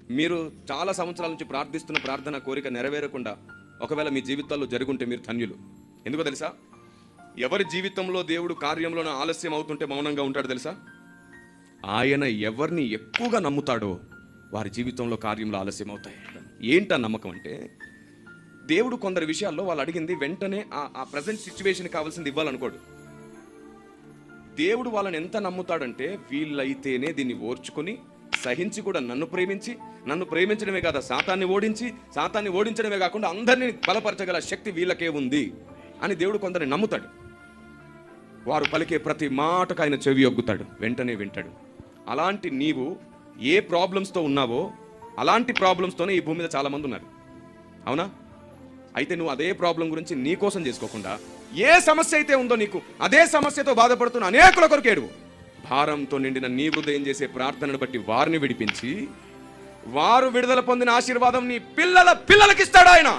మీరు చాలా సంవత్సరాల నుంచి ప్రార్థిస్తున్న ప్రార్థన కోరిక నెరవేరకుండా ఒకవేళ మీ జీవితాల్లో జరుగుంటే మీరు ధన్యులు. ఎందుకో తెలుసా? ఎవరి జీవితంలో దేవుడు కార్యంలోనే ఆలస్యం అవుతుంటే మౌనంగా ఉంటాడు తెలుసా? ఆయన ఎవరిని ఎక్కువగా నమ్ముతాడో వారి జీవితంలో కార్యంలో ఆలస్యం అవుతాయి. ఏంటా నమ్మకం అంటే, దేవుడు కొందరి విషయాల్లో వాళ్ళు అడిగింది వెంటనే ఆ ప్రజెంట్ సిచ్యువేషన్ కావాల్సింది ఇవ్వాలనుకోడు. దేవుడు వాళ్ళని ఎంత నమ్ముతాడంటే, వీళ్ళైతేనే దీన్ని ఓర్చుకొని సహించి కూడా నన్ను ప్రేమించడమే కాదు, సాతాన్ని ఓడించడమే కాకుండా అందరినీ బలపరచగల శక్తి వీళ్ళకే ఉంది అని దేవుడు కొందరిని నమ్ముతాడు. వారు పలికే ప్రతి మాటకు ఆయన చెవి ఒగ్గుతాడు, వెంటనే వింటాడు. అలాంటి నీవు ఏ ప్రాబ్లమ్స్తో ఉన్నావో అలాంటి ప్రాబ్లమ్స్తోనే ఈ భూమి మీద చాలామంది ఉన్నారు, అవునా? అయితే నువ్వు అదే ప్రాబ్లం గురించి నీ కోసం చేసుకోకుండా, ఏ సమస్య అయితే ఉందో నీకు అదే సమస్యతో బాధపడుతున్న అనేకుల కొరకు ఏడువు. భారంతో నిండిన నీ హృదయం చేసే ప్రార్థనను బట్టి వారిని విడిపించి, వారు విడుదల పొందిన ఆశీర్వాదం నీ పిల్లలకి ఇస్తాడు ఆయన.